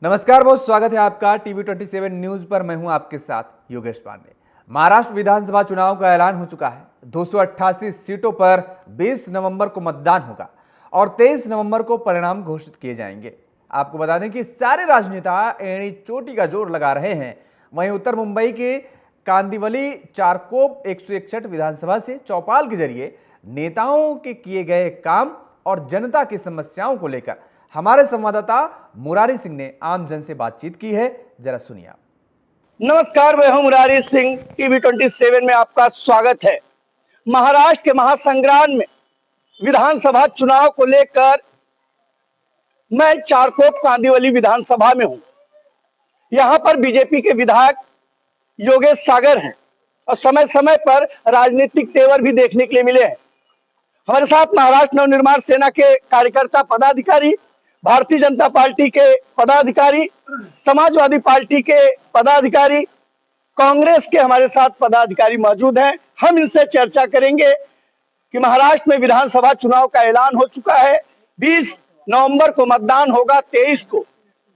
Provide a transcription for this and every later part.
नमस्कार, बहुत स्वागत है आपका टीवी 27 न्यूज पर। मैं हूं आपके साथ योगेश पांडे। महाराष्ट्र विधानसभा चुनाव का ऐलान हो चुका है। 288 सीटों पर 20 नवंबर को मतदान होगा और 23 नवंबर को परिणाम घोषित किए जाएंगे। आपको बता दें कि सारे राजनेता एड़ी चोटी का जोर लगा रहे हैं। वहीं उत्तर मुंबई के कांदिवली चारकोप 161 विधानसभा से चौपाल के जरिए नेताओं के किए गए काम और जनता की समस्याओं को लेकर हमारे संवाददाता मुरारी सिंह ने आम जन से बातचीत की है। जरा सुनिए आप। नमस्कार, मैं हूं मुरारी सिंह। टीवी 27 में आपका स्वागत है। महाराष्ट्र के महासंग्राम में विधानसभा चुनाव को लेकर मैं चारकोप कांदिवली विधानसभा में हूं। यहां पर बीजेपी के विधायक योगेश सागर हैं और समय समय पर राजनीतिक तेवर भी देखने के लिए मिले हैं। हमारे साथ महाराष्ट्र नवनिर्माण सेना के कार्यकर्ता पदाधिकारी, भारतीय जनता पार्टी के पदाधिकारी, समाजवादी पार्टी के पदाधिकारी, कांग्रेस के हमारे साथ पदाधिकारी मौजूद हैं। हम इनसे चर्चा करेंगे कि महाराष्ट्र में विधानसभा चुनाव का ऐलान हो चुका है। 20 नवंबर को मतदान होगा, 23 को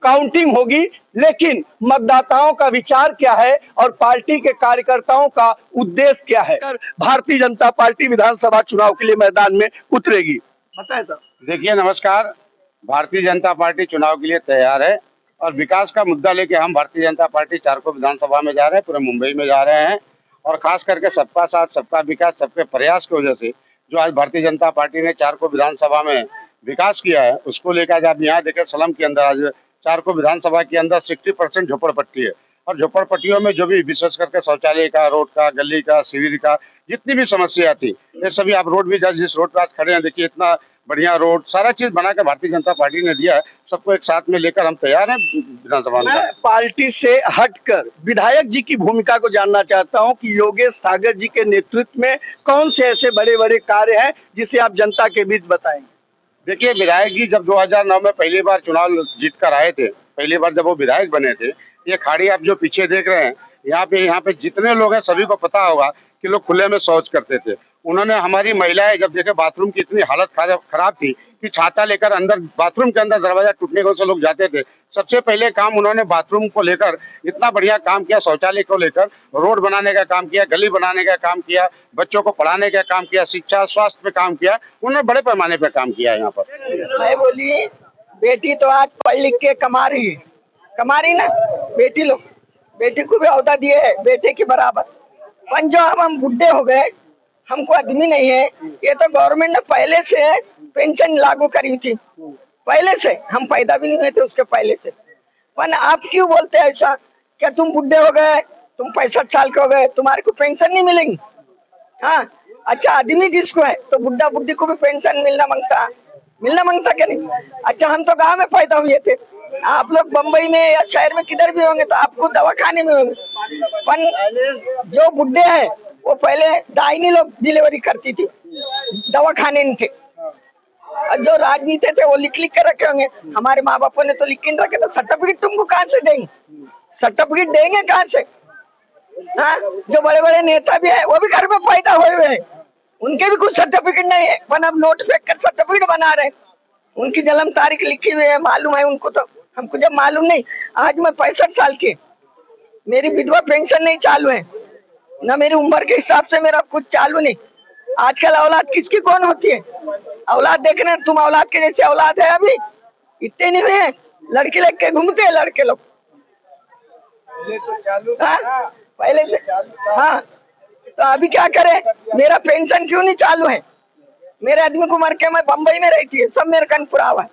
काउंटिंग होगी, लेकिन मतदाताओं का विचार क्या है और पार्टी के कार्यकर्ताओं का उद्देश्य क्या है। भारतीय जनता पार्टी विधानसभा चुनाव के लिए मैदान में उतरेगी। बताएं सर। देखिए, नमस्कार। भारतीय जनता पार्टी चुनाव के लिए तैयार है और विकास का मुद्दा लेके हम भारतीय जनता पार्टी चारकोप विधानसभा में जा रहे हैं, पूरे मुंबई में जा रहे हैं। और खास करके सबका साथ, सबका विकास, सबके प्रयास की वजह से जो आज भारतीय जनता पार्टी ने चारकोप विधानसभा में विकास किया है, उसको लेकर आप यहाँ देखें, स्लम के अंदर आज चारकोप विधानसभा के अंदर 60% झोपड़पट्टी है। और झोपड़पट्टियों में जो भी विशेष करके शौचालय का, रोड का, गली का, शिविर का, जितनी भी समस्या थी, ये सभी आप रोड भी जिस रोड पर आज खड़े हैं, देखिए इतना बढ़िया रोड, सारा चीज बना के भारतीय जनता पार्टी ने दिया है। सबको एक साथ में लेकर हम तैयार हैं विधानसभा में। मैं पार्टी से हटकर विधायक जी की भूमिका को जानना चाहता हूं कि योगेश सागर जी के नेतृत्व में कौन से ऐसे बड़े बड़े कार्य हैं जिसे आप जनता के बीच बताएंगे। देखिए, विधायक जी जब 2009 में पहली बार चुनाव जीत कर आए थे, पहली बार जब वो विधायक बने थे, ये खाड़ी आप जो पीछे देख रहे हैं, यहाँ पे जितने लोग हैं सभी को पता होगा कि लोग खुले में शौच करते थे। उन्होंने हमारी महिलाएं जब देखे बाथरूम की इतनी हालत खराब थी कि छाता लेकर अंदर बाथरूम के अंदर दरवाजा टूटने को से लोग जाते थे, सबसे पहले काम उन्होंने बाथरूम को लेकर इतना बढ़िया काम किया, शौचालय को लेकर रोड बनाने का काम किया, गली बनाने का काम किया, बच्चों को पढ़ाने का काम किया, शिक्षा स्वास्थ्य पे काम किया। उन्होंने बड़े पैमाने पर काम किया है यहाँ पर। मैं बोली बेटी तो आज पढ़ लिख के कमा रही ना, बेटी लोग, बेटी को भी औहदा दिए है बेटे के बराबर। पर जो अब हम बुढ़े हो गए, हमको आदमी नहीं है, ये तो गवर्नमेंट ने पहले से पेंशन लागू करी थी, पहले से, हम पैदा भी नहीं हुए थे उसके पहले से। पर आप क्यों बोलते हैं ऐसा? क्या तुम बुढ़े हो गए, तुम 65 साल के हो गए, तुम्हारे को पेंशन नहीं मिलेगी? हाँ, अच्छा, आदमी जिसको है तो बुढ़ा बुढ़ी को भी पेंशन मिलना मांगता क्या नहीं? अच्छा, हम तो गांव में पैदा हुए थे, आप लोग बम्बई में या शहर में किधर भी होंगे तो आपको दवाखाने में होंगे। पर जो बुढ़े हैं वो पहले दाहिनी लोग डिलीवरी करती थी, दवाखाने नहीं थे। और जो राजनीति थे वो लिख कर रखे होंगे, हमारे माँ बापों ने तो लिख के रखे, तो सर्टिफिकेट तुमको कहाँ से देंगे? सर्टिफिकेट देंगे कहाँ से? हाँ, जो बड़े बड़े नेता भी है वो भी घर में पैदा हुए हैं, उनके भी कुछ सर्टिफिकेट नहीं है, पर अब नोट फेंक कर सर्टिफिकेट बना रहे। उनकी जन्म तारीख लिखी हुई है, मालूम है उनको, तो हमको जब मालूम नहीं। आज मैं 65 साल की, मेरी विधवा पेंशन नहीं चालू है, ना मेरी उम्र के हिसाब से मेरा कुछ चालू नहीं। आजकल औलाद किसकी कौन होती है? औलाद देखना, तुम औलाद के जैसे औलाद है अभी इतने नहीं हुए, लड़के लेके घूमते हैं लड़के लोग। हाँ, पहले से। हाँ, तो अभी क्या करें? मेरा पेंशन क्यों नहीं चालू है? मेरे आदमी को मर के मैं बम्बई में रहती है, सब मेरे कन पुरावा है।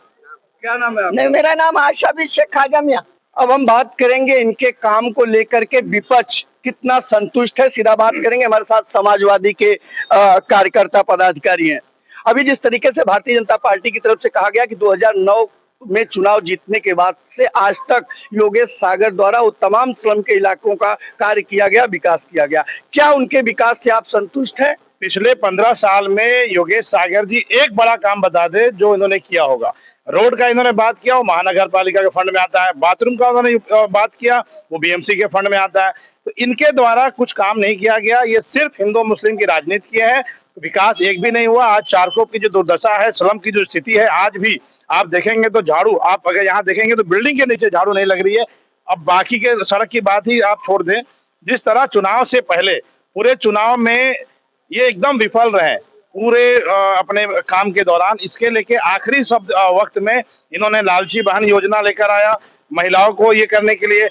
क्या नाम है? नहीं, मेरा नाम आशा भी शेख खाजा मियां। अब हम बात करेंगे इनके काम को लेकर के विपक्ष कितना संतुष्ट है, सीधा बात करेंगे। हमारे साथ समाजवादी के कार्यकर्ता पदाधिकारी हैं। अभी जिस तरीके से भारतीय जनता पार्टी की तरफ से कहा गया कि 2009 में चुनाव जीतने के बाद से आज तक योगेश सागर द्वारा वो तमाम स्लम के इलाकों का कार्य किया गया, विकास किया गया, क्या उनके विकास से आप संतुष्ट हैं? पिछले 15 साल में योगेश सागर जी एक बड़ा काम बता दे जो इन्होंने किया होगा। रोड का इन्होंने बात किया, वो महानगर पालिका के फंड में आता है। बाथरूम का उन्होंने बात किया, वो बीएमसी के फंड में आता है। तो इनके द्वारा कुछ काम नहीं किया गया, ये सिर्फ हिंदू मुस्लिम की राजनीति किए हैं, विकास एक भी नहीं हुआ। आज चारकोप की जो दुर्दशा है, स्लम की जो स्थिति है, आज भी आप देखेंगे तो झाड़ू, आप अगर यहाँ देखेंगे तो बिल्डिंग के नीचे झाड़ू नहीं लग रही है। अब बाकी के सड़क की बात ही आप छोड़ दें, जिस तरह चुनाव से पहले पूरे चुनाव में ये एकदम विफल रहे पूरे अपने काम के दौरान, इसके लेके आखिरी वक्त में इन्होंने लालची बहन योजना लेकर आया, महिलाओं को ये करने के लिए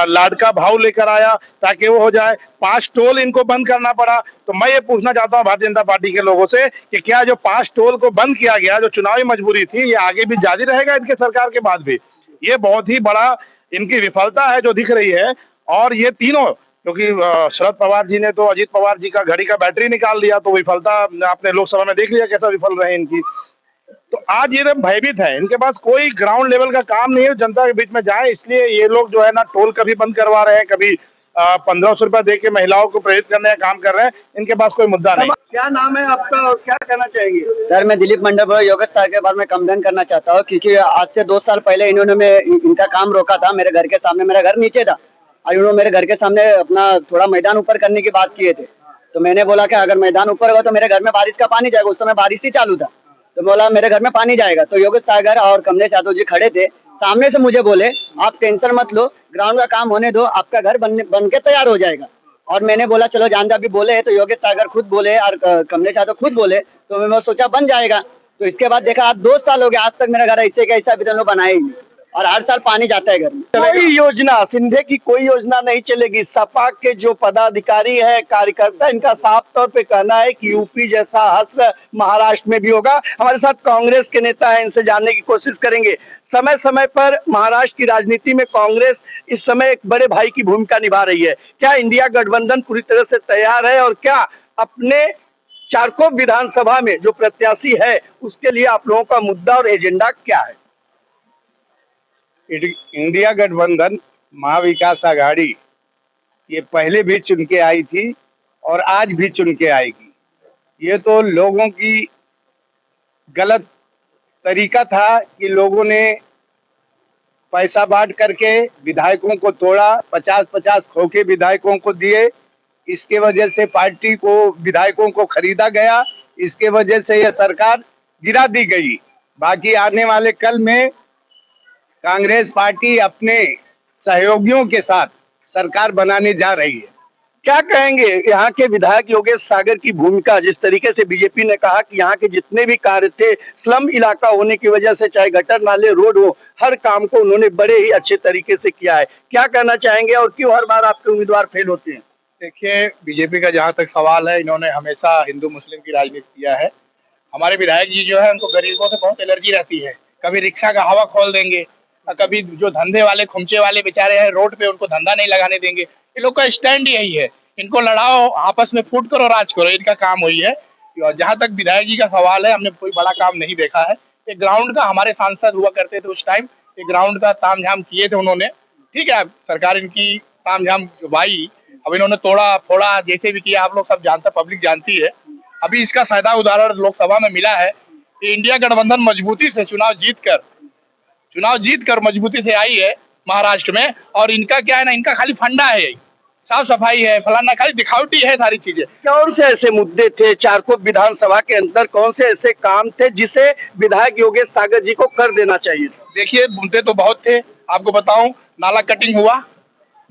लाडका भाव लेकर आया ताकि वो हो जाए। 5 टोल इनको बंद करना पड़ा। तो मैं ये पूछना चाहता हूँ भारतीय जनता पार्टी के लोगों से कि क्या जो 5 टोल को बंद किया गया, जो चुनावी मजबूरी थी, ये आगे भी जारी रहेगा इनके सरकार के बाद भी? ये बहुत ही बड़ा इनकी विफलता है जो दिख रही है। और ये तीनों, क्योंकि शरद पवार जी ने तो अजीत पवार जी का घड़ी का बैटरी निकाल दिया, तो विफलता आपने लोकसभा में देख लिया कैसा विफल रहे इनकी। तो आज ये भयभीत है, इनके पास कोई ग्राउंड लेवल का काम नहीं है जनता के बीच में जाए, इसलिए ये लोग जो है ना टोल कभी बंद करवा रहे हैं, कभी 1500 रुपया दे के महिलाओं को प्रेरित करने का काम कर रहे हैं। इनके पास कोई मुद्दा नहीं। क्या नाम है आपका और क्या कहना चाहेंगे? सर, मैं दिलीप मंडप योगेश सर के बारे में कंप्लेन करना चाहता हूँ, क्योंकि आज से 2 साल पहले इन्होंने इनका काम रोका था मेरे घर के सामने। मेरा घर नीचे था और इन्होंने मेरे घर के सामने अपना थोड़ा मैदान ऊपर करने की बात किए थे। तो मैंने बोला कि अगर मैदान ऊपर हुआ तो मेरे घर में बारिश का पानी जाएगा। उस समय बारिश ही चालू था, तो बोला मेरे घर में पानी जाएगा। तो योगेश सागर और कमलेश यादव जी खड़े थे सामने से, मुझे बोले आप टेंशन मत लो, ग्राउंड का काम होने दो, आपका घर बन के तैयार हो जाएगा। और मैंने बोला चलो जान भी बोले तो योगेश सागर खुद बोले और कमलेश यादव खुद बोले, तो मैं सोचा बन जाएगा। तो इसके बाद देखा आप 2 साल हो गए, आज तक मेरा घर ऐसे का ऐसा अभी तक बनाया ही नहीं, और हर साल पानी जाता है घर में। कोई योजना सिंधे की कोई योजना नहीं चलेगी। सपा के जो पदाधिकारी है, कार्यकर्ता, इनका साफ तौर पे कहना है कि यूपी जैसा हश्र महाराष्ट्र में भी होगा। हमारे साथ कांग्रेस के नेता हैं, इनसे जानने की कोशिश करेंगे। समय समय पर महाराष्ट्र की राजनीति में कांग्रेस इस समय एक बड़े भाई की भूमिका निभा रही है। क्या इंडिया गठबंधन पूरी तरह से तैयार है, और क्या अपने चारकोप विधानसभा में जो प्रत्याशी है उसके लिए आप लोगों का मुद्दा और एजेंडा क्या है? इंडिया गठबंधन महाविकास आघाड़ी ये पहले भी चुन के आई थी और आज भी चुन के आएगी। ये तो लोगों की गलत तरीका था कि लोगों ने पैसा बांट करके विधायकों को तोड़ा, 50-50 खोखे विधायकों को दिए। इसके वजह से पार्टी को, विधायकों को खरीदा गया, इसके वजह से यह सरकार गिरा दी गई। बाकी आने वाले कल में कांग्रेस पार्टी अपने सहयोगियों के साथ सरकार बनाने जा रही है। क्या कहेंगे यहाँ के विधायक योगेश सागर की भूमिका? जिस तरीके से बीजेपी ने कहा कि यहाँ के जितने भी कार्य थे, स्लम इलाका होने की वजह से, चाहे गटर नाले रोड हो, हर काम को उन्होंने बड़े ही अच्छे तरीके से किया है। क्या कहना चाहेंगे और क्यों हर बार आपके उम्मीदवार फेल होते हैं? देखिए, बीजेपी का जहाँ तक सवाल है, इन्होंने हमेशा हिंदू मुस्लिम की राजनीति किया है। हमारे विधायक जी जो है उनको गरीबों से बहुत एलर्जी रहती है। कभी रिक्शा का हवा खोल देंगे, कभी जो धंधे वाले खुमचे वाले बेचारे हैं रोड पे, उनको धंधा नहीं लगाने देंगे। ये लोग का स्टैंड यही है, इनको लड़ाओ, आपस में फूट करो, राज करो, इनका काम वही है। और जहाँ तक विधायक जी का सवाल है, हमने कोई बड़ा काम नहीं देखा है। ये ग्राउंड का, हमारे सांसद हुआ करते थे उस टाइम, ये ग्राउंड का तामझाम किए थे उन्होंने। ठीक है, सरकार इनकी तामझाम भाई, अब इन्होंने तोड़ा फोड़ा जैसे भी किया, आप लोग सब जानते, पब्लिक जानती है। अभी इसका सादा उदाहरण लोकसभा में मिला है कि इंडिया गठबंधन मजबूती से चुनाव जीत कर मजबूती से आई है महाराष्ट्र में। और इनका क्या है ना, इनका खाली फंडा है, साफ सफाई है, फलाना, खाली दिखावटी है सारी चीजें। कौन से ऐसे मुद्दे थे चारकोप विधानसभा के अंदर, कौन से ऐसे काम थे जिसे विधायक योगेश सागर जी को कर देना चाहिए? देखिए, मुद्दे तो बहुत थे, आपको बताऊं, नाला कटिंग हुआ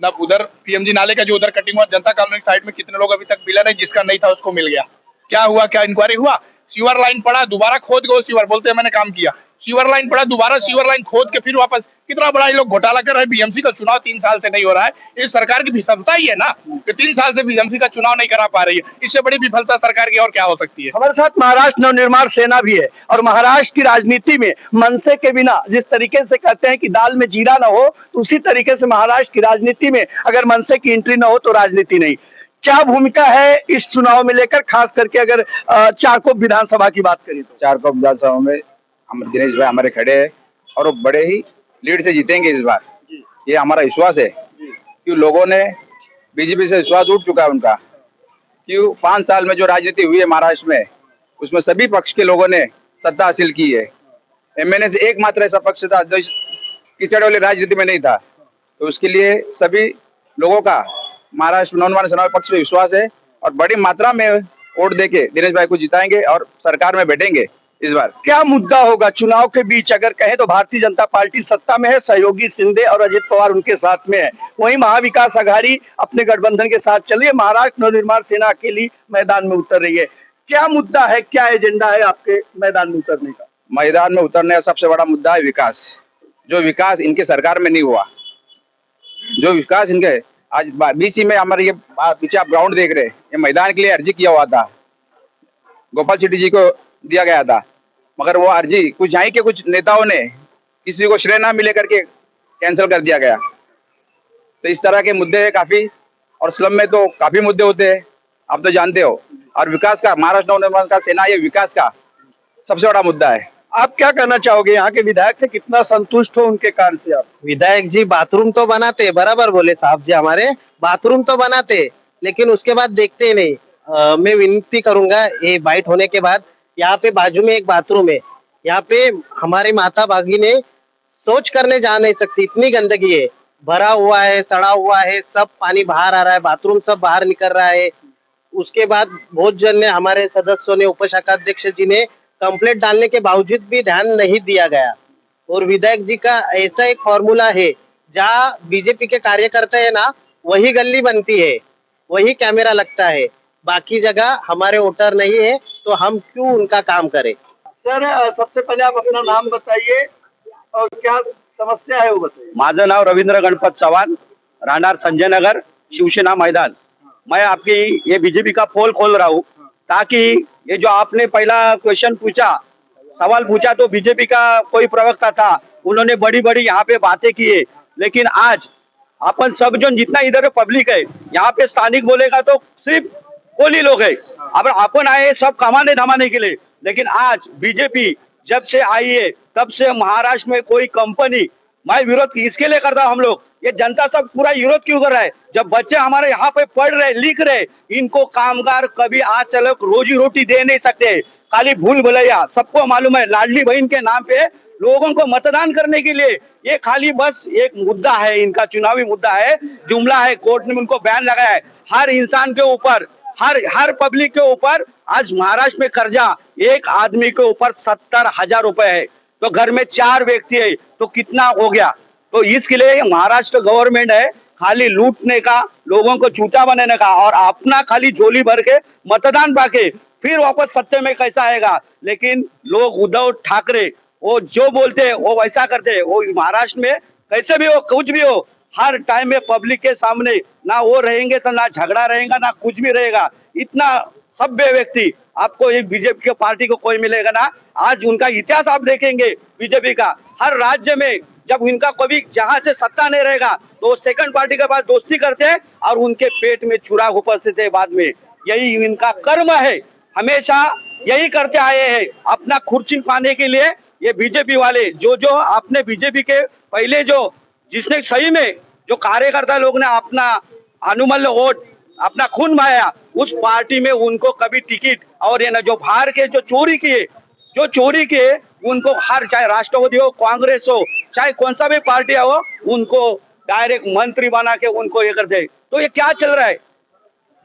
ना, उधर पीएमजी नाले का जो उधर कटिंग हुआ, जनता कॉलोनी साइड में कितने लोग अभी तक मिला नहीं, जिसका नहीं था उसको मिल गया। क्या हुआ, क्या इंक्वायरी हुआ? सीवर लाइन पड़ा, दोबारा खोद गो, सीवर बोलते हैं मैंने काम किया, सीवर लाइन पड़ा, दोबारा सीवर लाइन खोद के फिर वापस। कितना बड़ा ये लोग घोटाला कर रहे हैं। बीएमसी का चुनाव 3 साल से नहीं हो रहा है, इस सरकार की विफलता ही है ना, कि 3 साल से बीएमसी का चुनाव नहीं करा पा रही है। इससे बड़ी विफलता सरकार की और क्या हो सकती है? हमारे साथ महाराष्ट्र नवनिर्माण सेना भी है, और महाराष्ट्र की राजनीति में मनसे के बिना, जिस तरीके से कहते हैं कि दाल में जीरा ना हो, उसी तरीके से महाराष्ट्र की राजनीति में अगर मनसे की एंट्री ना हो तो राजनीति नहीं। क्या भूमिका है इस चुनाव में लेकर, खास करके अगर चारकोप विधानसभा की बात करें तो? चारकोप विधानसभा में हम दिनेश भाई हमारे खड़े हैं और वो बड़े ही लीड से जीतेंगे इस बार, ये हमारा विश्वास है। क्यों लोगों ने बीजेपी से विश्वास उठ चुका है उनका। क्यों 5 साल में जो राजनीति हुई है महाराष्ट्र में, उसमें सभी पक्ष के लोगों ने सत्ता हासिल की है। एमएनए से एकमात्र ऐसा पक्ष था जो कीचड़ वाली राजनीति में नहीं था। तो उसके लिए सभी लोगों का महाराष्ट्र नवनिर्माण सेना पक्ष में विश्वास है और बड़ी मात्रा में वोट देके दिनेश भाई को जिताएंगे और सरकार में बैठेंगे। इस बार। क्या मुद्दा होगा चुनाव के बीच? अगर कहें तो भारतीय जनता पार्टी सत्ता में है, सहयोगी शिंदे और अजित पवार उनके साथ में है, वहीं महाविकास आघाड़ी अपने गठबंधन के साथ चल रही है, महाराष्ट्र नवनिर्माण सेना अकेली मैदान में उतर रही है। क्या मुद्दा है, क्या एजेंडा है आपके मैदान में उतरने का? मैदान में उतरने का सबसे बड़ा मुद्दा है विकास। जो विकास इनकी सरकार में नहीं हुआ, जो विकास इनके आज बीच ही में हमारे ये पीछे आप ग्राउंड देख रहे हैं, ये मैदान के लिए अर्जी किया हुआ था, गोपाल शेट्टी जी को दिया गया था, मगर वो अर्जी कुछ यहाँ के कुछ नेताओं ने किसी को श्रेय ना मिले करके कैंसिल कर दिया गया। तो इस तरह के मुद्दे हैं काफी, और स्लम में तो काफी मुद्दे होते हैं, आप तो जानते हो। और विकास का, महाराष्ट्र नवनिर्माण का सेना, ये विकास का सबसे बड़ा मुद्दा है। आप क्या कहना चाहोगे, यहाँ के विधायक से कितना संतुष्ट हो उनके कार्य से आप? विधायक जी बाथरूम तो बनाते, बराबर बोले साहब जी, हमारे बाथरूम तो बनाते, लेकिन उसके बाद देखते ही नहीं। मैं विनती करूंगा, ये बाइट होने के बाद, यहाँ पे बाजू में एक बाथरूम है, यहाँ पे हमारी माता भगिनी सोच करने जा नहीं सकती, इतनी गंदगी है, भरा हुआ है, सड़ा हुआ है, सब पानी बाहर आ रहा है, बाथरूम सब बाहर निकल रहा है। उसके बाद बहुत जन ने, हमारे सदस्यों ने, उपशाखाध्यक्ष जी ने कंप्लेंट डालने के बावजूद भी ध्यान नहीं दिया गया। और विधायक जी का ऐसा एक फॉर्मूला है, जहाँ बीजेपी के कार्यकर्ता है ना, वही गली बनती है, वही कैमरा लगता है, बाकी जगह हमारे वोटर नहीं है, तो हम क्यों उनका काम करें? सर, सबसे पहले आप अपना नाम बताइए और क्या समस्या है वो बताइए। माझं नाव रवींद्र गणपत चव्हाण, राहणार संजय नगर, शिवसेना मैदान। मैं आपकी ये बीजेपी का पोल खोल रहा हूँ, ताकि ये जो आपने पहला क्वेश्चन पूछा, सवाल पूछा, तो बीजेपी का कोई प्रवक्ता था, उन्होंने बड़ी बड़ी यहाँ पे बातें की है, लेकिन आज अपन सब जो जितना इधर पब्लिक है, यहाँ पे स्थानिक बोलेगा तो सिर्फ कोली लोग है। अब अपन आए सब कमाने धमाने के लिए, लेकिन आज बीजेपी जब से आई है तब से महाराष्ट्र में कोई कंपनी, मैं विरोध इसके लिए करता हूं, हम लोग ये जनता सब पूरा विरोध क्यों कर रहा है? जब बच्चे हमारे यहाँ पे पढ़ रहे, लिख रहे, इनको कामगार कभी आज चलो रोजी रोटी दे नहीं सकते, खाली भूल भुलैया। सबको मालूम है, लाडली बहन के नाम पे लोगों को मतदान करने के लिए ये खाली बस एक मुद्दा है, इनका चुनावी मुद्दा है, जुमला है। कोर्ट ने उनको बैन लगाया है। हर इंसान के ऊपर, हर पब्लिक के ऊपर आज महाराष्ट्र में कर्जा एक आदमी के ऊपर 70,000 रुपए है, तो घर में 4 व्यक्ति है, तो कितना हो गया? तो इसके लिए महाराष्ट्र गवर्नमेंट है खाली लूटने का, लोगों को चूता बनाने का, और अपना खाली झोली भर के मतदान पाके फिर वापस सत्ते में कैसा आएगा। लेकिन लोग उद्धव ठाकरे वो जो बोलते हैं वो वैसा करते हैं। वो महाराष्ट्र में कैसे भी हो, कुछ भी हो, हर टाइम में पब्लिक के सामने ना वो रहेंगे तो ना झगड़ा रहेगा, ना कुछ भी रहेगा। इतना सभ्य व्यक्ति आपको एक बीजेपी के पार्टी को कोई मिलेगा ना। आज उनका इतिहास आप देखेंगे बीजेपी का, हर राज्य में जब इनका कभी जहां से सत्ता नहीं रहेगा तो सेकंड पार्टी के पास दोस्ती करते हैं और उनके पेट में छुरा उपस्थित है बाद में। यही इनका कर्म है, हमेशा यही करते आए हैं अपना कुर्सी पाने के लिए। ये बीजेपी वाले जो अपने बीजेपी के पहले जो जिसने सही में जो कार्यकर्ता लोग ने अपना अनुमूल्य वोट, अपना खून बहाया, उस पार्टी में उनको कभी टिकट, और ये ना जो बाहर के जो चोरी किए उनको हर, चाहे राष्ट्रवादी हो, कांग्रेस हो, चाहे कौन सा भी पार्टी हो, उनको डायरेक्ट मंत्री बना के उनको ये करते। तो ये क्या चल रहा है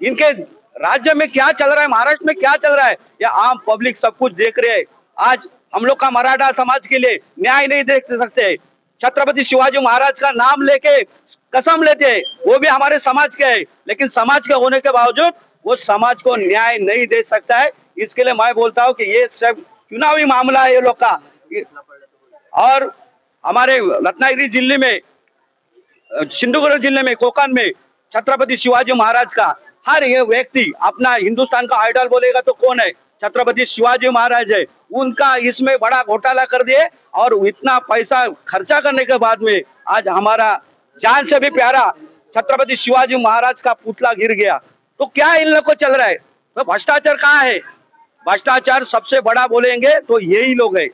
इनके राज्य में, क्या चल रहा है महाराष्ट्र में, क्या चल रहा है? ये आम पब्लिक सब कुछ देख रहे हैं। आज हम लोग का मराठा समाज के लिए न्याय नहीं देख सकते। छत्रपति शिवाजी महाराज का नाम लेके कसम लेते हैं, वो भी हमारे समाज के है, लेकिन समाज के होने के बावजूद वो समाज को न्याय नहीं दे सकता है। इसके लिए मैं बोलता हूँ कि ये सब चुनावी मामला है ये लोग का। और हमारे रत्नागिरी जिले में, सिंधुदुर्ग जिले में, कोकण में छत्रपति शिवाजी महाराज का हर ये व्यक्ति अपना हिंदुस्तान का आइडल बोलेगा तो कौन है? छत्रपति शिवाजी महाराज है। उनका इसमें बड़ा घोटाला कर दिए, और इतना पैसा खर्चा करने के बाद में आज हमारा जान से भी प्यारा छत्रपति शिवाजी महाराज का पुतला गिर गया। तो क्या इन लोग को चल रहा है? तो भ्रष्टाचार कहाँ है? भ्रष्टाचार सबसे बड़ा बोलेंगे तो यही लोग है।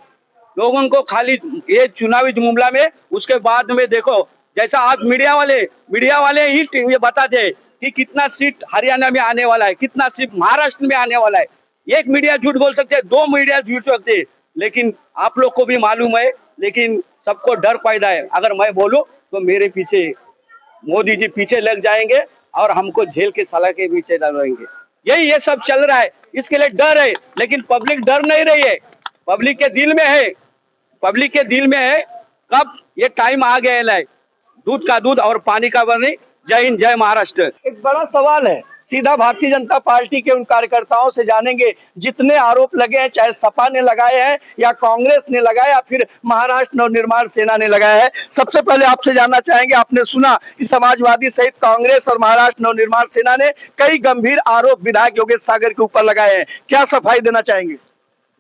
लोगों को खाली ये चुनावी मामला में, उसके बाद में देखो जैसा आप मीडिया वाले ही ये बताते हैं कि कितना सीट हरियाणा में आने वाला है, कितना सीट महाराष्ट्र में आने वाला है। एक मीडिया झूठ बोल सकते हैं, 2 मीडिया झूठ सकते हैं, लेकिन आप लोग को भी मालूम है, लेकिन सबको डर पैदा है। अगर मैं बोलूं तो मेरे पीछे मोदी जी पीछे लग जाएंगे और हमको जेल के साला के पीछे लगाएंगे। यही ये सब चल रहा है, इसके लिए डर है, लेकिन पब्लिक डर नहीं रही है। पब्लिक के दिल में है, पब्लिक के दिल में है। कब ये टाइम आ गया है, दूध का दूध और पानी का पानी। जय हिंद, जय महाराष्ट्र। एक बड़ा सवाल है, सीधा भारतीय जनता पार्टी के उन कार्यकर्ताओं से जानेंगे जितने आरोप लगे हैं, चाहे सपा ने लगाए हैं या कांग्रेस ने लगाए या फिर महाराष्ट्र नवनिर्माण सेना ने लगाया है। सबसे पहले आपसे जानना चाहेंगे, आपने सुना कि समाजवादी सहित कांग्रेस और महाराष्ट्र नवनिर्माण सेना ने कई गंभीर आरोप विधायक योगेश सागर के ऊपर लगाए हैं, क्या सफाई देना चाहेंगे?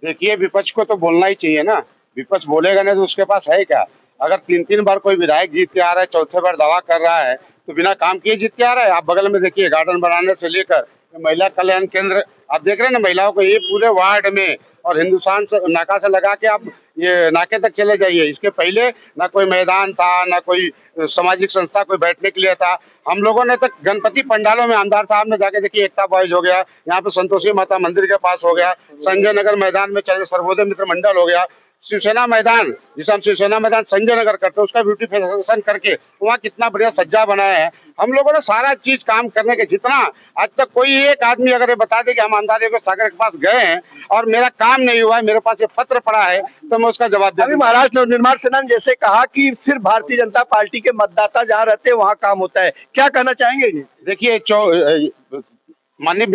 देखिए, विपक्ष को तो बोलना ही चाहिए ना। विपक्ष बोलेगा नहीं तो उसके पास है क्या? अगर 3-3 बार कोई विधायक जीत के आ रहा है, चौथे बार दावा कर रहा है, तो बिना काम किए जीत के आ रहा है। आप बगल में देखिए, गार्डन बनाने से लेकर महिला कल्याण केंद्र आप देख रहे हैं ना, महिलाओं को ये पूरे वार्ड में, और हिंदुस्तान से नाका से लगा के आप ये नाके तक चले जाइए। इसके पहले ना कोई मैदान था, ना कोई सामाजिक संस्था कोई बैठने के लिए था। हम लोगों ने तो गणपति पंडालों में, आमदार साहब ने जाके देखिए, एकता बॉयज हो गया, यहाँ पे संतोषी माता मंदिर के पास हो गया, संजय नगर मैदान में चले सर्वोदय मित्र मंडल हो गया, शिवसेना मैदान जिसे हम शिवसेना मैदान संजय नगर करते हैं, उसका ब्यूटिफिकेशन करके वहाँ कितना बढ़िया सज्जा बनाया है। हम लोगों ने सारा चीज काम करने के, जितना आज तक कोई एक आदमी अगर ये बता दे कि हम आमदार योगेश सागर के पास गए हैं और मेरा काम नहीं हुआ है, मेरे पास ये पत्र पड़ा है, तो मैं उसका जवाब अभी महाराष्ट्र नवनिर्माण सेना ने जैसे कहा कि सिर्फ भारतीय जनता पार्टी के मतदाता जहाँ रहते हैं वहाँ काम होता है, क्या कहना चाहेंगे? देखिए, माननीय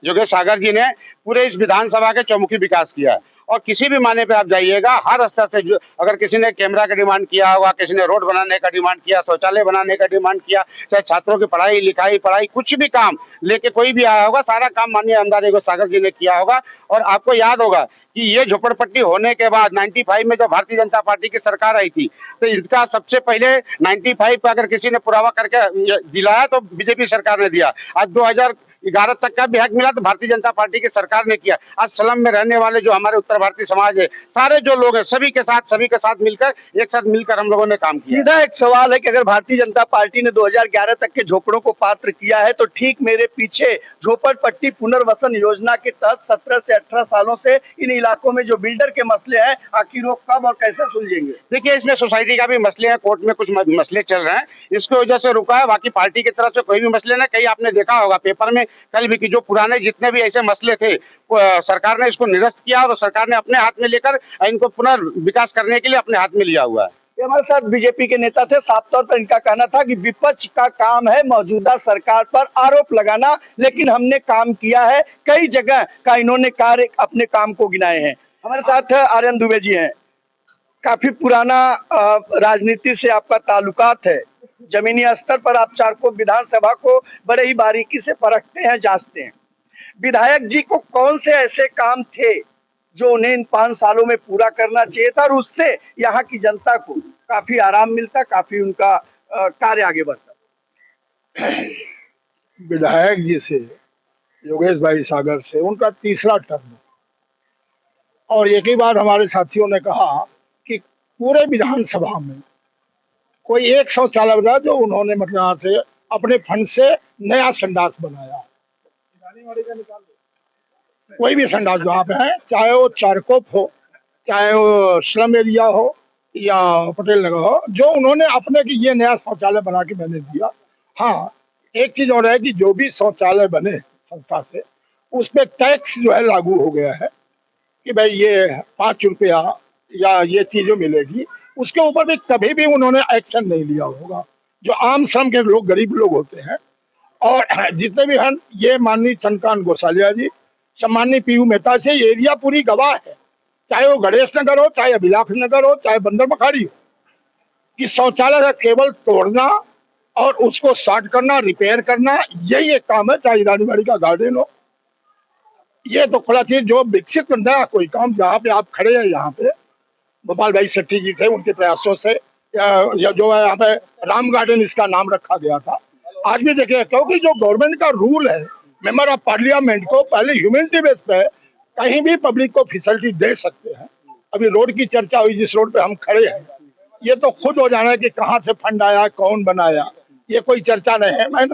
योगेश सागर जी ने पूरे इस विधानसभा के चौमुखी विकास किया है, और किसी भी माने पे आप जाइएगा, हर स्तर से अगर किसी ने कैमरा का डिमांड किया होगा, किसी ने रोड बनाने का डिमांड किया, शौचालय बनाने का डिमांड किया, चाहे छात्रों की पढ़ाई लिखाई पढ़ाई कुछ भी काम लेके कोई भी आया होगा, सारा काम माननीय आमदार योगेश सागर जी ने किया होगा। और आपको याद होगा कि ये झोपड़पट्टी होने के बाद 95 में जब भारतीय जनता पार्टी की सरकार आई थी, तो इनका सबसे पहले 95 पे अगर किसी ने पुरावा करके दिलाया तो बीजेपी सरकार ने दिया। आज 2011 तक का भी हक मिला तो भारतीय जनता पार्टी की सरकार ने किया। आज स्लम में रहने वाले जो हमारे उत्तर भारतीय समाज है, सारे जो लोग हैं, सभी के साथ मिलकर एक साथ मिलकर हम लोगों ने काम किया। सीधा एक सवाल है कि अगर भारतीय जनता पार्टी ने 2011 तक के झोपड़ों को पात्र किया है, तो ठीक मेरे पीछे झोपड़पट्टी पुनर्वसन योजना के तहत 17 से 18 सालों से इन इलाकों में जो बिल्डर के मसले हैं, आखिर वो कब और कैसे सुलझेंगे? देखिए, इसमें सोसाइटी का भी मसले हैं, कोर्ट में कुछ मसले चल रहे हैं, इसकी वजह से रुका है। बाकी पार्टी की तरफ से कोई भी मसले ना, कहीं आपने देखा होगा पेपर में कल भी कि जो पुराने जितने भी ऐसे मसले थे, सरकार ने इसको निरस्त किया और सरकार ने अपने हाथ में लेकर इनको पुनर्विकास करने के लिए अपने हाथ में लिया हुआ है। हमारे साथ बीजेपी के नेता थे, साफ तौर पर इनका कहना था कि विपक्ष का काम है मौजूदा सरकार पर आरोप लगाना, लेकिन हमने काम किया है। कई जगह का इन्होंने कार्य अपने काम को गिनाए हैं। हमारे साथ आर्यन दुबे जी हैं, काफी पुराना राजनीति से आपका ताल्लुकात है, जमीनी स्तर पर आप चारकोप विधानसभा को बड़े ही बारीकी से परखते हैं, जांचते हैं। विधायक जी को कौन से ऐसे काम थे जो उन्हें इन 5 सालों में पूरा करना चाहिए था और उससे यहाँ की जनता को काफी आराम मिलता, काफी उनका कार्य आगे बढ़ता? विधायक जी से, योगेश भाई सागर से उनका तीसरा टर्म, और एक ही बार हमारे साथियों ने कहा कि पूरे विधानसभा में कोई एक शौचालय बना जो उन्होंने मतलब यहाँ से अपने फंड से नया संडास बनाया। कोई भी संडास जहाँ पे है, चाहे वो चारकोप हो, चाहे वो स्लम एरिया हो या पटेल नगर हो, जो उन्होंने अपने की ये नया शौचालय बना के मैंने दिया। हाँ, एक चीज और है कि जो भी शौचालय बने संस्था से, उस पर टैक्स जो है लागू हो गया है कि भाई ये 5 रुपया या ये चीजें मिलेगी, उसके ऊपर भी कभी भी उन्होंने एक्शन नहीं लिया होगा। जो आम श्रम के लोग, गरीब लोग होते हैं, और जितने भी हैं, ये माननीय चंद्रकांत गोसालिया जी, सम्माननीय पीयू मेहता से एरिया पूरी गवाह है, चाहे वो गणेश नगर हो, चाहे अभिलाष नगर हो, चाहे बंदर मखाड़ी हो, कि शौचालय का केवल तोड़ना और उसको साफ करना, रिपेयर करना, यही एक काम है। चाहे रानीबाड़ी का गार्डन हो, ये तो खुला चीज जो विकसित करना है कोई काम। जहाँ पे आप खड़े हैं, यहाँ पे गोपाल भाई शेट्टी जी थे, उनके प्रयासों से या जो है यहाँ पे राम गार्डन इसका नाम रखा गया था। आज भी देखिए, क्योंकि जो गवर्नमेंट का रूल है, मेंबर ऑफ पार्लियामेंट को पहले ह्यूमैनिटी बेस पे कहीं भी पब्लिक को फैसिलिटी दे सकते हैं। अभी रोड की चर्चा हुई, जिस रोड पे हम खड़े हैं, ये तो खुद हो जाना है कि कहाँ से फंड आया, कौन बनाया, ये कोई चर्चा नहीं है। मैं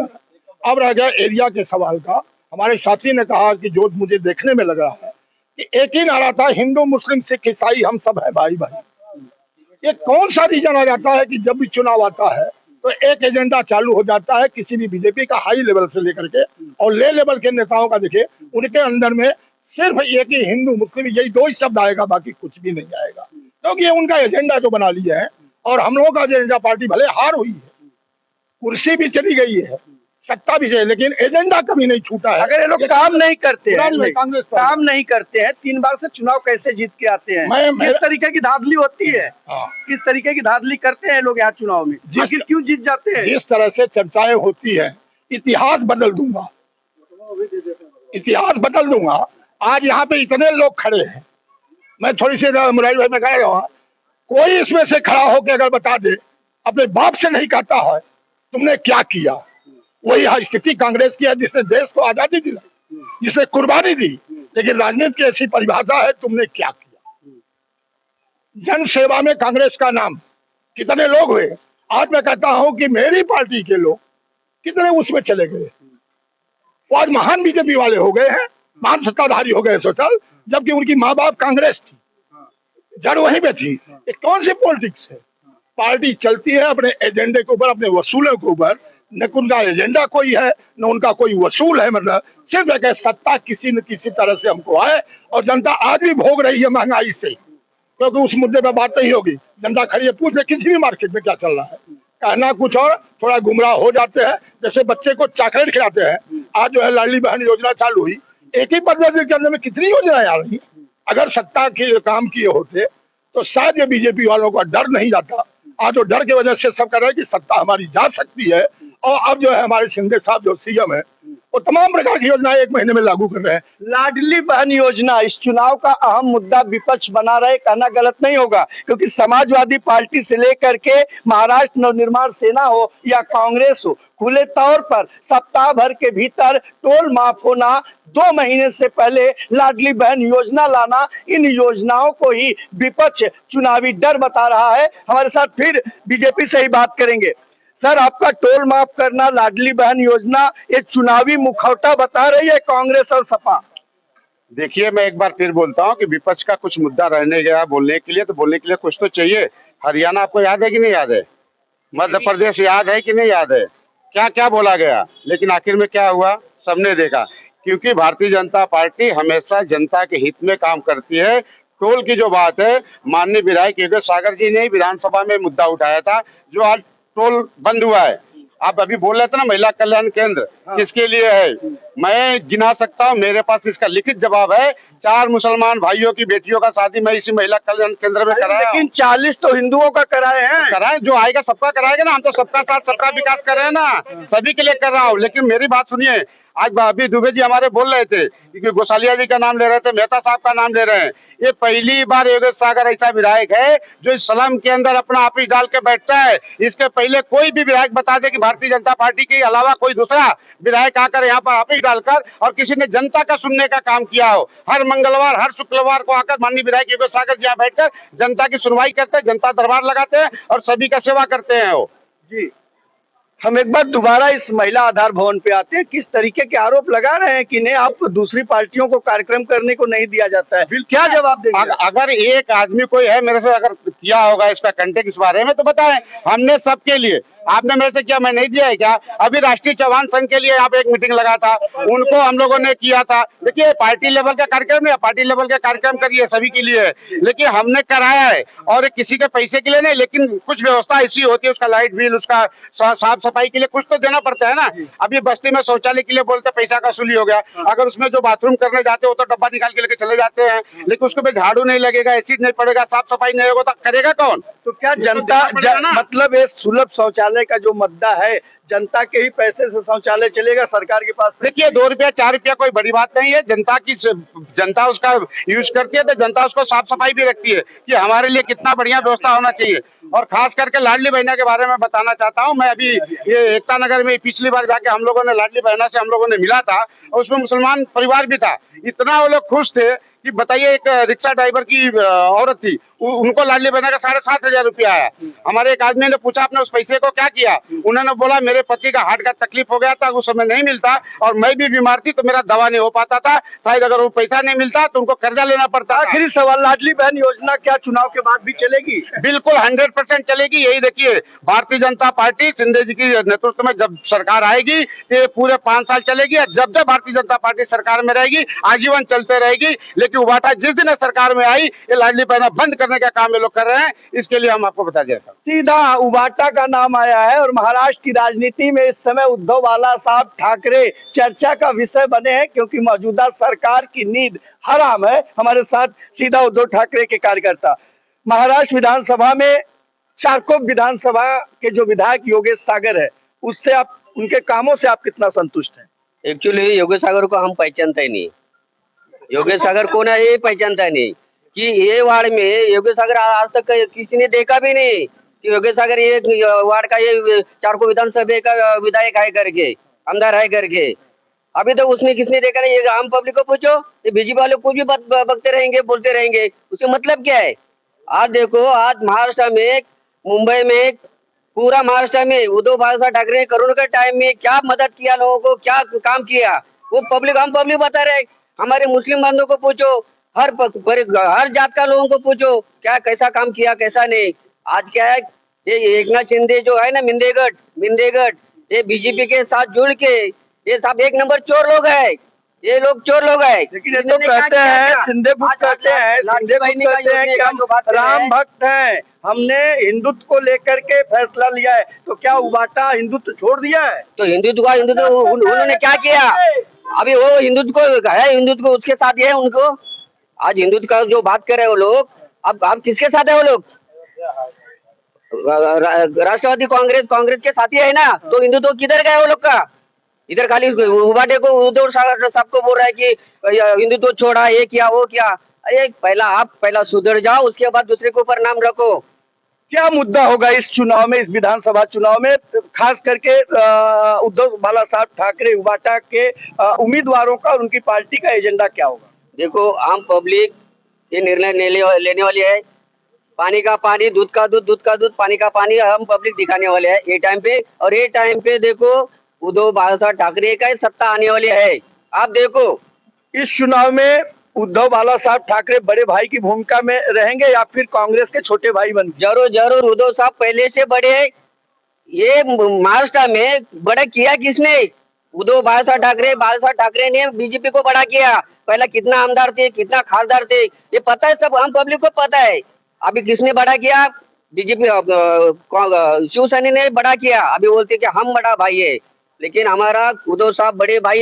अब रह गया एरिया के सवाल का। हमारे साथी ने कहा कि जो मुझे देखने में लग रहा है कि एक ही नारा था, हिंदू मुस्लिम सिख ईसाई हम सब है भाई भाई। ये कौन सा रीजन आ जाता है कि जब भी चुनाव आता है तो एक एजेंडा चालू हो जाता है किसी भी बीजेपी का, हाई लेवल से लेकर के और ले लेवल के नेताओं का। देखिए, उनके अंदर में सिर्फ एक ही हिंदू मुस्लिम यही दो ही शब्द आएगा, बाकी कुछ भी नहीं आएगा, क्योंकि ये उनका एजेंडा जो बना लिया है। और हम लोगों का एजेंडा, पार्टी भले हार हुई है, कुर्सी भी चली गई है, सत्ता भी है, लेकिन एजेंडा कभी नहीं छूटा है। अगर ये लोग काम नहीं करते हैं, पुरानी कांग्रेस पार्टी- काम नहीं करते हैं, 3 बार से चुनाव कैसे जीत के आते हैं? मैं- किस तरीके की धांधली होती है, हाँ। किस तरीके की धांधली करते हैं लोग यहाँ चुनाव में, आखिर क्यों जीत जाते हैं? जिस तरह से चर्चाएं होती है, इतिहास बदल दूंगा, इतिहास बदल दूंगा। आज यहाँ पे इतने लोग खड़े हैं, मैं थोड़ी सी मुरारी भाई में कह रहा हूँ, कोई इसमें से खड़ा होकर अगर बता दे, अपने बाप से नहीं कहता है तुमने क्या किया, वही स्थिति कांग्रेस की है जिसने देश को आजादी दिलाई, जिसने कुर्बानी दी, लेकिन राजनीति की ऐसी परिभाषा है तुमने क्या किया। जन सेवा में कांग्रेस का नाम, कितने लोग हुए। आज मैं कहता हूं कि मेरी पार्टी के लोग कितने उसमें चले गए, वो आज महान बीजेपी वाले हो गए हैं, महान सत्ताधारी हो गए सोशल, जबकि उनकी माँ बाप कांग्रेस थी, जड़ वहीं पे थी। ये कौन सी पॉलिटिक्स है? पार्टी चलती है अपने एजेंडे के ऊपर, अपने वसूलों के ऊपर, न उनका एजेंडा कोई है न उनका कोई वसूल है। मतलब सिर्फ एक सत्ता किसी न किसी तरह से हमको आए, और जनता आज भी भोग रही है महंगाई से, क्योंकि उस मुद्दे पर बात नहीं होगी। जनता खड़ी है, पूछ ले किसी भी मार्केट में क्या चल रहा है, कहना कुछ और, थोड़ा गुमराह हो जाते हैं। जैसे बच्चे को चॉकलेट खिलाते हैं, आज जो है लाडली बहन योजना चालू हुई, एक ही पद्धति के अंदर में कितनी योजनाएं आ रही। अगर सत्ता के काम किए होते तो शायद ये बीजेपी वालों का डर नहीं जाता। आज तो डर की वजह से सब कह रहे हैं कि सत्ता हमारी जा सकती है, और अब जो है हमारे शिंदे साहब जो सीएम है वो तमाम प्रकार की योजनाएं 1 महीने में लागू कर रहे हैं। लाडली बहन योजना इस चुनाव का अहम मुद्दा विपक्ष बना रहे, कहना गलत नहीं होगा, क्योंकि समाजवादी पार्टी से लेकर के महाराष्ट्र नवनिर्माण सेना हो या कांग्रेस हो, खुले तौर पर सप्ताह भर के भीतर टोल माफ होना, 2 महीने से पहले लाडली बहन योजना लाना, इन योजनाओं को ही विपक्ष चुनावी डर बता रहा है। हमारे साथ फिर बीजेपी से ही बात करेंगे। सर, आपका टोल माफ करना, लाडली बहन योजना, एक चुनावी मुखौटा बता रही है कांग्रेस और सपा। देखिए, मैं एक बार फिर बोलता हूँ कि विपक्ष का कुछ मुद्दा रहने गया बोलने के लिए, तो बोलने के लिए कुछ तो चाहिए। हरियाणा आपको याद है कि नहीं याद है? मध्य प्रदेश याद है कि नहीं याद है? क्या क्या बोला गया, लेकिन आखिर में क्या हुआ सबने देखा। क्योंकि भारतीय जनता पार्टी हमेशा जनता के हित में काम करती है। टोल की जो बात है, माननीय विधायक योगेश सागर जी ने विधानसभा में मुद्दा उठाया था, जो आज टोल बंद हुआ है। आप अभी बोल रहे थे ना महिला कल्याण केंद्र, किसके लिए है? मैं गिना सकता हूँ, मेरे पास इसका लिखित जवाब है। 4 मुसलमान भाइयों की बेटियों का शादी मैं इसी महिला कल्याण केंद्र में कराया। लेकिन 40 तो हिंदुओं का कराए हैं। कराए, जो आएगा सबका कराएगा ना। हम तो सबका साथ सबका विकास कर रहे हैं ना, सभी के लिए कर रहा हूँ। लेकिन मेरी बात सुनिए, आज अभी दुबे जी हमारे बोल रहे थे कि गोसालिया जी का नाम ले रहे थे, मेहता साहब का नाम ले रहे हैं। ये पहली बार योगेश सागर ऐसा विधायक है जो इस स्लम के अंदर अपना ऑफिस डाल के बैठता है। इसके पहले कोई भी विधायक बता दे कि भारतीय जनता पार्टी के अलावा कोई दूसरा विधायक आकर यहाँ पर ऑफिस डालकर और किसी ने जनता का सुनने का काम किया हो। हर मंगलवार, हर शुक्रवार को आकर माननीय विधायक योगेश सागर जी यहाँ बैठकर जनता की सुनवाई करते हैं, जनता दरबार लगाते हैं और सभी का सेवा करते हैं। वो जी, हम एक बार दोबारा इस महिला आधार भवन पे आते हैं। किस तरीके के आरोप लगा रहे हैं कि नहीं, आपको दूसरी पार्टियों को कार्यक्रम करने को नहीं दिया जाता है, क्या जवाब देंगे? अगर एक आदमी कोई है मेरे से अगर किया होगा इसका कंटेक्ट इस बारे में तो बताएं। हमने सबके लिए, आपने मेरे से किया, मैं नहीं दिया है क्या? अभी राष्ट्रीय चौहान संघ के लिए यहाँ पे एक मीटिंग लगा था, उनको हम लोगों ने किया था। देखिए, पार्टी लेवल का कार्यक्रम है, पार्टी लेवल का कार्यक्रम करिए, सभी के लिए है, लेकिन हमने कराया है और किसी के पैसे के लिए नहीं। लेकिन कुछ व्यवस्था ऐसी होती है, उसका लाइट बिल, उसका साफ सफाई के लिए कुछ तो देना पड़ता है ना। अभी बस्ती में शौचालय के लिए बोलते पैसा का वसूली हो गया, अगर उसमें जो बाथरूम करने जाते हो तो डब्बा निकाल के लेके चले जाते हैं, लेकिन उसको भी झाड़ू नहीं लगेगा, एसिड नहीं पड़ेगा, साफ सफाई नहीं होगा, तो करेगा कौन? तो क्या जनता मतलब ये सुलभ शौचालय का जो मुद्दा है, जनता के ही पैसे से शौचालय चलेगा सरकार के पास? देखिए, 2 रुपया 4 रुपया कोई बड़ी बात नहीं है। जनता उसका यूज करती है तो जनता उसको साफ सफाई भी रखती है कि हमारे लिए कितना बढ़िया व्यवस्था होना चाहिए। और खास करके लाडली बहना के बारे में बताना चाहता हूँ। मैं अभी ये एकता नगर में पिछली बार जाके हम लोगों ने लाडली बहना से हम लोगों ने मिला था, और उसमें मुसलमान परिवार भी था। इतना वो लोग खुश थे कि बताइए, एक रिक्शा ड्राइवर की औरत थी, उनको लाडली बहना का 7,500 रुपया आया। हमारे एक आदमी ने पूछा आपने उस पैसे को क्या किया? उन्होंने बोला मेरे पति का हार्ट का तकलीफ हो गया था, उस समय नहीं मिलता, और मैं भी बीमार थी तो मेरा दवा नहीं हो पाता था, शायद अगर वो पैसा नहीं मिलता तो उनको कर्जा लेना पड़ता। आखिरी सवाल, लाडली बहन योजना क्या चुनाव के बाद भी चलेगी? बिल्कुल 100% 100% चलेगी। यही देखिए, भारतीय जनता पार्टी शिंदे जी की नेतृत्व में जब सरकार आएगी तो ये पूरे 5 साल चलेगी, और जब जब भारतीय जनता पार्टी सरकार में रहेगी आजीवन चलते रहेगी। लेकिन उबाटा जिस दिन सरकार में आई, ये लाडली बहना बंद करने का काम ये लोग कर रहे हैं। इसके लिए हम आपको बता दें, सीधा उबाटा का नाम आया है और महाराष्ट्र की राजनीति में इस समय उद्धव बाला साहब ठाकरे चर्चा का विषय बने हैं, क्योंकि मौजूदा सरकार की नींद हराम है। हमारे साथ सीधा उद्धव ठाकरे के कार्यकर्ता, महाराष्ट्र विधानसभा में चारकोप विधानसभा के जो विधायक योगेश सागर है, उससे आप, उनके कामों से आप कितना संतुष्ट हैं? एक्चुअली योगेश सागर को हम पहचानता ही नहीं। योगेश सागर कौन है ये पहचानता ही नहीं कि ये वार्ड में योगेश सागर आज तक किसी ने देखा भी नहीं कि योगेश सागर ये वार्ड का ये चारकोप विधानसभा का विधायक है करके, आमदार है करके। अभी तक उसने किसने देखा नहीं। ये आम पब्लिक को पूछो, ये बीजेपी वालों को भी बकते रहेंगे, बोलते रहेंगे, उसका मतलब क्या है। आज देखो, आज महाराष्ट्र में, मुंबई में, पूरा महाराष्ट्र में उद्धव बाला ठाकरे ने कोरोना के टाइम में क्या मदद किया, लोगों को क्या काम किया, वो पब्लिक, हम पब्लिक बता रहे। हमारे मुस्लिम बंधुओं को पूछो, हर जात का लोगों को पूछो, क्या कैसा काम किया, कैसा नहीं। आज क्या है, ये एकनाथ शिंदे जो है ना, मिंदेगढ़, ये बीजेपी के साथ जुड़ के ये सब एक नंबर चोर लोग है। ये लोग चोर लोग है। लेकिन ये तो कहते हैं, शिंदे बुक कहते हैं कि हम राम भक्त हैं, हमने हिंदुत्व को लेकर के फैसला लिया है। तो क्या उबाटा हिंदुत्व छोड़ दिया है? तो हिंदुत्व उन्होंने क्या किया? अभी वो हिंदुत्व को है, हिंदुत्व को उसके साथ है उनको। आज हिंदुत्व का जो बात कर रहे हैं वो लोग, अब किसके साथ है वो लोग? राष्ट्रवादी कांग्रेस के साथी है ना, तो हिंदुत्व किधर गए वो लोग का? इधर खाली उबाटे को, उद्धव साहब को बोल रहा है कि हिंदुत्व छोड़ा, ये किया, वो किया। अरे पहला सुधर जाओ, उसके बाद दूसरे के ऊपर नाम रखो। क्या मुद्दा होगा इस चुनाव में, इस विधानसभा चुनाव में, खास करके उद्धव बाला साहब ठाकरे उबाटा के उम्मीदवारों का और उनकी पार्टी का एजेंडा क्या होगा? देखो, आम पब्लिक ये निर्णय लेने वाली है। पानी का पानी, दूध का दूध, पानी का पानी हम पब्लिक दिखाने वाले हैं ये टाइम पे। और ये टाइम पे देखो, उद्धव बाला साहब ठाकरे का सत्ता आने वाली है। आप देखो, इस चुनाव में उद्धव बाला साहब ठाकरे बड़े भाई की भूमिका में रहेंगे या फिर कांग्रेस के छोटे भाई बन? जरूर उद्धव साहब पहले से बड़े हैं। ये महाराष्ट्र में बड़ा किया किसने? उद्धव बाला साहब ठाकरे ने बीजेपी को बड़ा किया। पहला कितना आमदार थे, कितना खासदार थे, ये पता है, सब हम पब्लिक को पता है। अभी किसने बड़ा किया? बीजेपी, शिवसेना ने बड़ा किया। अभी बोलते कि हम बड़ा भाई है, लेकिन हमारा उद्धव साहब बड़े भाई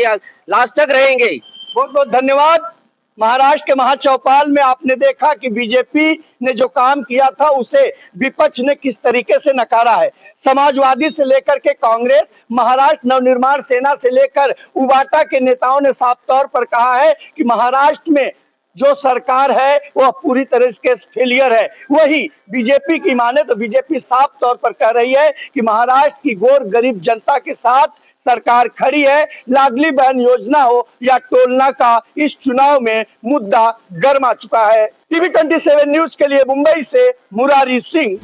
लास्ट तक रहेंगे। बहुत बहुत धन्यवाद। महाराष्ट्र के महाचौपाल में आपने देखा कि बीजेपी ने जो काम किया था उसे विपक्ष ने किस तरीके से नकारा है। समाजवादी से लेकर के कांग्रेस, महाराष्ट्र नवनिर्माण सेना से लेकर उबाटा के नेताओं ने साफ तौर पर कहा है कि महाराष्ट्र में जो सरकार है वह पूरी तरह से फेलियर है। वही बीजेपी की माने तो बीजेपी साफ तौर पर कह रही है कि महाराष्ट्र की गोर गरीब जनता के साथ सरकार खड़ी है। लाडली बहन योजना हो या टोलना का, इस चुनाव में मुद्दा गर्मा चुका है। टीवी 27 न्यूज के लिए मुंबई से मुरारी सिंह।